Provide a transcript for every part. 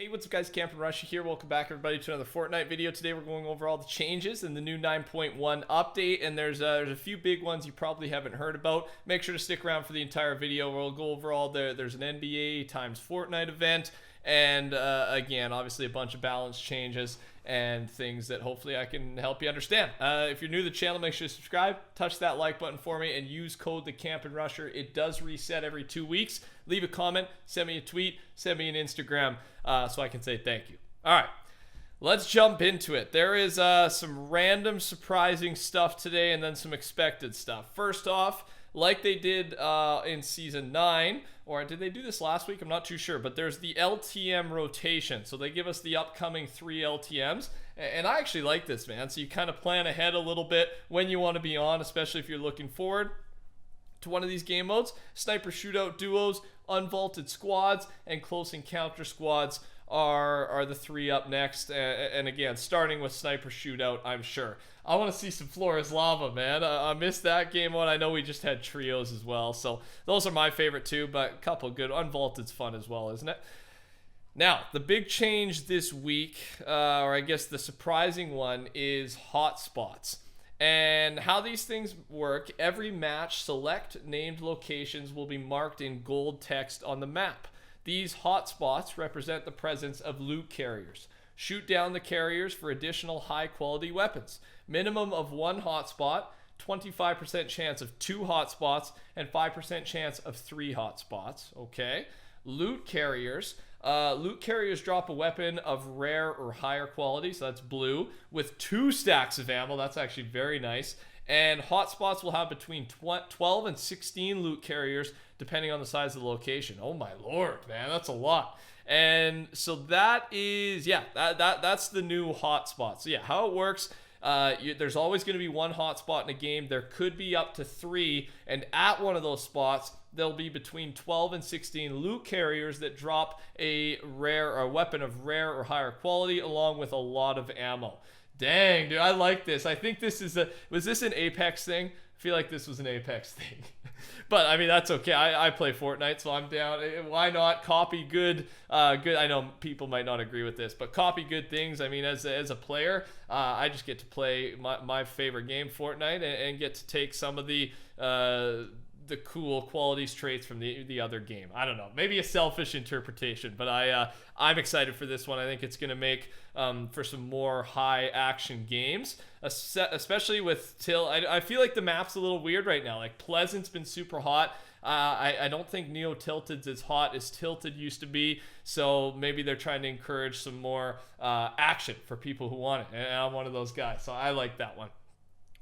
Hey, what's up guys, TheCampingRusher here. Welcome back everybody to another Fortnite video. Today we're going over all the changes in the new 9.1 update, and there's a few big ones you probably haven't heard about. Make sure to stick around for the entire video. We'll go over all there's an NBA times Fortnite event, and again, obviously a bunch of balance changes and things that hopefully I can help you understand. If you're new to the channel, make sure to subscribe, touch that like button for me, and use code TheCampingRusher. It does reset every 2 weeks. Leave a comment, send me a tweet, send me an Instagram, so I can say thank you. All right, let's jump into it. There is some random surprising stuff today and then some expected stuff. First off, like they did in Season 9, or did they do this last week? I'm not too sure, but there's the LTM Rotation. So they give us the upcoming 3 LTMs, and I actually like this, man. So you kind of plan ahead a little bit when you want to be on, especially if you're looking forward to one of these game modes. Sniper shootout duos, unvaulted squads, and close encounter squads are the 3 up next. And again, starting with sniper shootout, I'm sure. I want to see some Flores Lava, man. I missed that game one. I know we just had trios as well, so those are my favorite too, but a couple good. Unvaulted's fun as well, isn't it? Now, the big change this week, or I guess the surprising one, is hotspots. And how these things work: every match, select named locations will be marked in gold text on the map. These hotspots represent the presence of loot carriers. Shoot down the carriers for additional high-quality weapons. Minimum of 1 hotspot, 25% chance of 2 hotspots, and 5% chance of 3 hotspots. Okay. Loot carriers. Loot carriers drop a weapon of rare or higher quality, so that's blue, with 2 stacks of ammo. That's actually very nice. And hotspots will have between 12 and 16 loot carriers, depending on the size of the location. Oh my lord, man, that's a lot. And so that is, yeah, that's the new hotspot. So yeah, how it works, there's always going to be 1 hotspot in a game. There could be up to 3, and at one of those spots, there'll be between 12 and 16 loot carriers that drop a weapon of rare or higher quality, along with a lot of ammo. Dang, dude, I like this. I think this is was this an Apex thing? I feel like this was an Apex thing. But, I mean, that's okay. I play Fortnite, so I'm down. Why not copy good? I know people might not agree with this, but copy good things. I mean, as a player, I just get to play my favorite game, Fortnite, and get to take some of the cool qualities, traits from the other game. I don't know, maybe a selfish interpretation, but I'm excited for this one. I think it's going to make for some more high action games, especially with Till. I feel like the map's a little weird right now. Like Pleasant's been super hot. I don't think Neo Tilted's as hot as Tilted used to be, so maybe they're trying to encourage some more action for people who want it, and I'm one of those guys, so I like that one.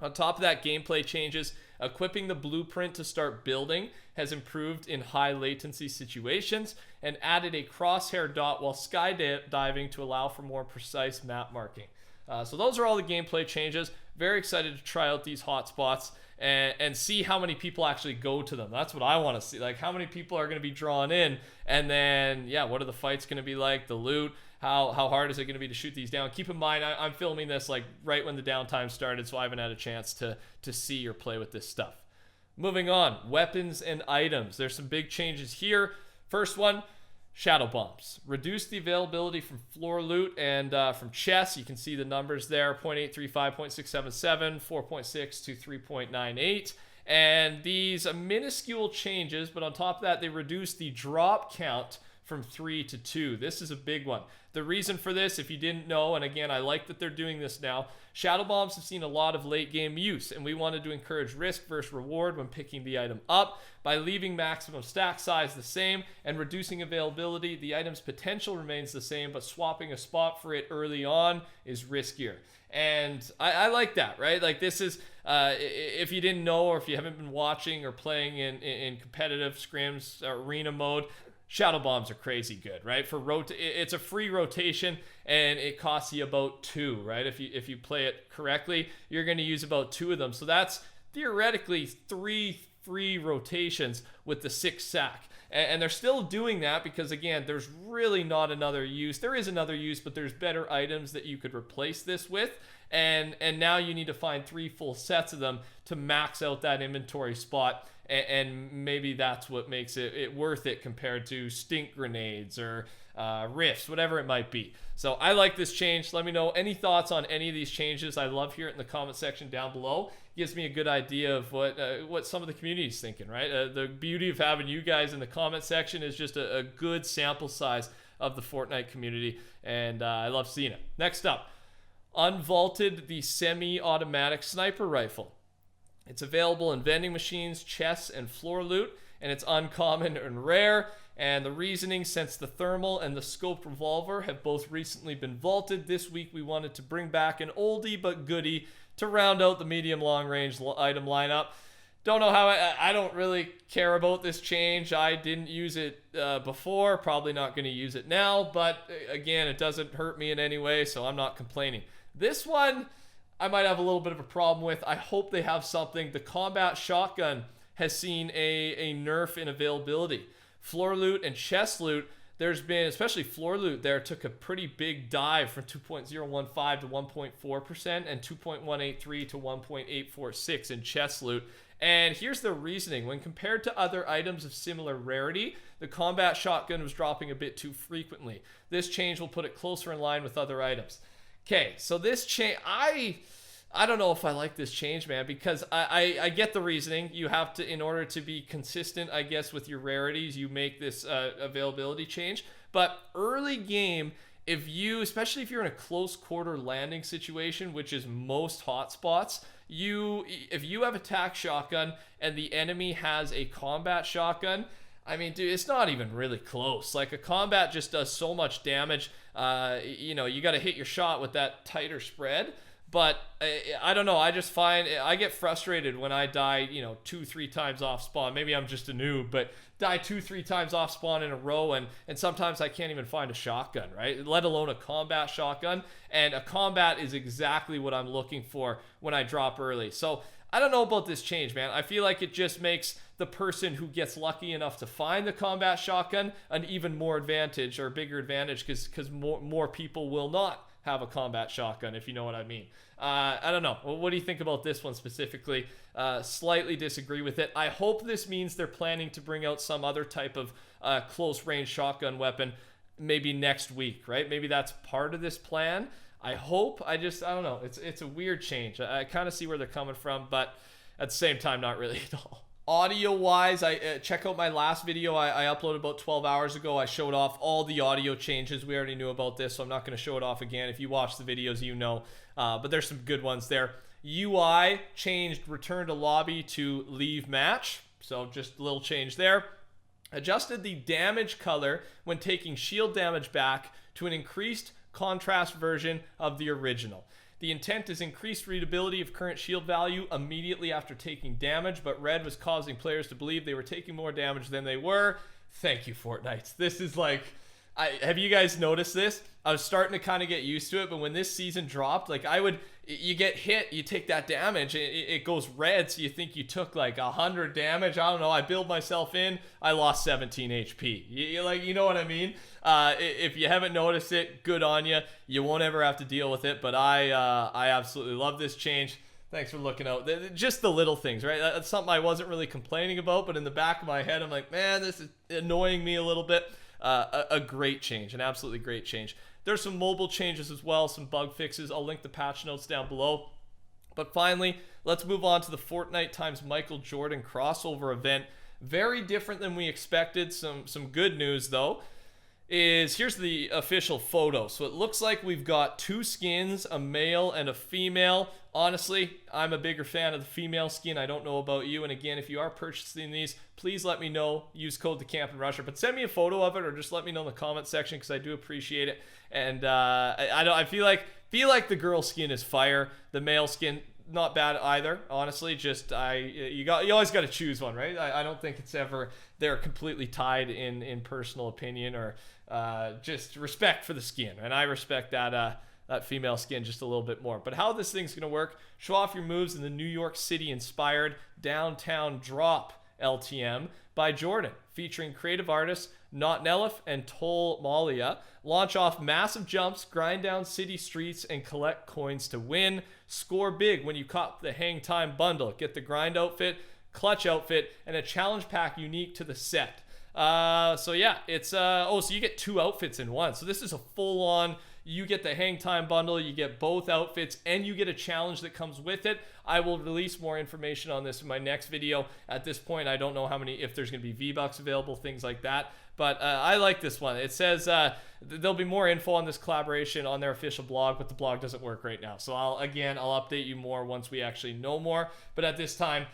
On top of that, gameplay changes. Equipping the blueprint to start building has improved in high latency situations, and added a crosshair dot while skydiving to allow for more precise map marking. So those are all the gameplay changes. Very excited to try out these hotspots and see how many people actually go to them. That's what I want to see. Like, how many people are going to be drawn in, and then, yeah, what are the fights going to be like, the loot, how hard is it going to be to shoot these down? Keep in mind, I'm filming this like right when the downtime started, so I haven't had a chance to see or play with this stuff. Moving on, weapons and items. There's some big changes here. First one, shadow bombs. Reduce the availability from floor loot and from chests. You can see the numbers there: 0.835, 0.677, 4.6 to 3.98. And these are minuscule changes, but on top of that, they reduce the drop count from 3 to 2. This is a big one. The reason for this, if you didn't know, and again, I like that they're doing this now, shadow bombs have seen a lot of late game use, and we wanted to encourage risk versus reward when picking the item up. By leaving maximum stack size the same and reducing availability, the item's potential remains the same, but swapping a spot for it early on is riskier. And I like that, right? Like, this is, if you didn't know, or if you haven't been watching or playing in competitive scrims, arena mode, shadow bombs are crazy good, right? It's a free rotation, and it costs you about 2, right? If you play it correctly, you're going to use about 2 of them. So that's theoretically 3 free rotations with the 6 sack. And they're still doing that because, again, there's really not another use. There is another use, but there's better items that you could replace this with. And now you need to find 3 full sets of them to max out that inventory spot, and maybe that's what makes it worth it compared to stink grenades or rifts, whatever it might be. So I like this change. Let me know any thoughts on any of these changes. I love hearing it in the comment section down below. It gives me a good idea of what some of the community is thinking, right? The beauty of having you guys in the comment section is just a good sample size of the Fortnite community, and I love seeing it. Next up, Unvaulted, the semi-automatic sniper rifle. It's available in vending machines, chests, and floor loot, and it's uncommon and rare. And the reasoning, since the thermal and the scoped revolver have both recently been vaulted, this week we wanted to bring back an oldie but goodie to round out the medium long range item lineup. Don't know how I don't really care about this change. I didn't use it before, probably not going to use it now, but again, it doesn't hurt me in any way, so I'm not complaining. This one I might have a little bit of a problem with. I hope they have something. The combat shotgun has seen a nerf in availability. Floor loot and chest loot, there's been, especially floor loot there, took a pretty big dive from 2.015 to 1.4% and 2.183 to 1.846 in chest loot. And here's the reasoning. When compared to other items of similar rarity, the combat shotgun was dropping a bit too frequently. This change will put it closer in line with other items. Okay, so this change, I don't know if I like this change, man, because I get the reasoning. You have to, in order to be consistent, I guess, with your rarities, you make this availability change. But early game, if you, especially if you're in a close quarter landing situation, which is most hotspots, if you have attack shotgun and the enemy has a combat shotgun, I mean, dude, it's not even really close. Like, a combat just does so much damage. You know, you got to hit your shot with that tighter spread. But I don't know. I just find I get frustrated when I die, 2-3 times off spawn. Maybe I'm just a noob, but die 2-3 times off spawn in a row, and sometimes I can't even find a shotgun, right? Let alone a combat shotgun. And a combat is exactly what I'm looking for when I drop early. So I don't know about this change, man. I feel like it just makes the person who gets lucky enough to find the combat shotgun an even more advantage, or bigger advantage, because more people will not have a combat shotgun, if you know what I mean. I don't know. What do you think about this one specifically? Slightly disagree with it. I hope this means they're planning to bring out some other type of close range shotgun weapon maybe next week, right? Maybe that's part of this plan. I hope. I don't know. It's a weird change. I kind of see where they're coming from, but at the same time, not really at all. Audio wise, check out my last video I uploaded about 12 hours ago. I showed off all the audio changes. We already knew about this, so I'm not going to show it off again. If you watch the videos, you know. But there's some good ones there. UI changed return to lobby to leave match. So just a little change there. Adjusted the damage color when taking shield damage back to an increased contrast version of the original. The intent is increased readability of current shield value immediately after taking damage, but red was causing players to believe they were taking more damage than they were. Thank you, Fortnite. This is like, have you guys noticed this? I was starting to kind of get used to it, but when this season dropped, like you get hit, you take that damage, it goes red, so you think you took like 100 damage. I don't know. I build myself in, I lost 17 HP. You know what I mean? If you haven't noticed it, good on you. You won't ever have to deal with it, but I absolutely love this change. Thanks for looking out. Just the little things, right? That's something I wasn't really complaining about, but in the back of my head, I'm like, man, this is annoying me a little bit. A great change, an absolutely great change. There's some mobile changes as well, some bug fixes. I'll link the patch notes down below. But finally, let's move on to the Fortnite times Michael Jordan crossover event. Very different than we expected. Some good news though is here's the official photo. So it looks like we've got two skins, a male and a female. Honestly, I'm a bigger fan of the female skin. I don't know about you. And again, if you are purchasing these, please let me know. Use code TheCampingRusher. But send me a photo of it, or just let me know in the comment section, because I do appreciate it. And I feel like the girl skin is fire. The male skin, not bad either. Honestly, just you always got to choose one, right? I don't think it's ever they're completely tied in personal opinion, or just respect for the skin. And I respect that female skin just a little bit more. But how this thing's going to work, show off your moves in the New York City inspired Downtown Drop LTM by Jordan, featuring creative artists Not Nelif, and Tol Malia. Launch off massive jumps, grind down city streets, and collect coins to win. Score big when you cop the Hang Time bundle. Get the grind outfit, clutch outfit, and a challenge pack unique to the set. So yeah, it's so you get 2 outfits in one. So this is a full-on, you get the Hang Time bundle, you get both outfits, and you get a challenge that comes with it. I will release more information on this in my next video. At this point, I don't know if there's going to be V-Bucks available, things like that. But I like this one. It says there'll be more info on this collaboration on their official blog, but the blog doesn't work right now. So I'll update you more once we actually know more. But at this time,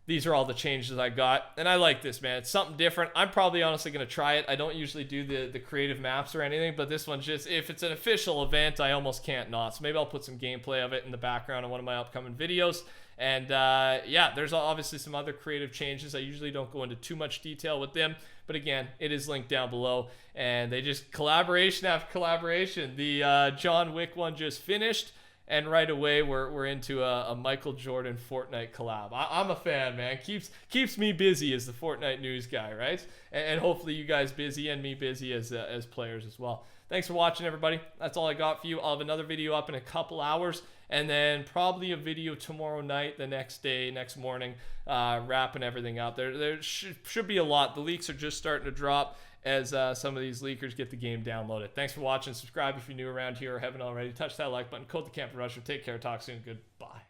these are all the changes I got, and I like this, man. It's something different. I'm probably honestly going to try it. I don't usually do the creative maps or anything, but this one's just, if it's an official event, I almost can't not. So maybe I'll put some gameplay of it in the background on one of my upcoming videos. And yeah, there's obviously some other creative changes. I usually don't go into too much detail with them, but again, it is linked down below. And they just, collaboration after collaboration. The John Wick one just finished. And right away, we're into a Michael Jordan Fortnite collab. I'm a fan, man. Keeps me busy as the Fortnite news guy, right? And hopefully you guys busy and me busy as players as well. Thanks for watching, everybody. That's all I got for you. I'll have another video up in a couple hours, and then probably a video tomorrow night, the next day, next morning, wrapping everything up. There should be a lot. The leaks are just starting to drop as some of these leakers get the game downloaded. Thanks for watching. Subscribe if you're new around here or haven't already. Touch that like button. Code TheCampingRusher. Take care. Talk soon. Goodbye.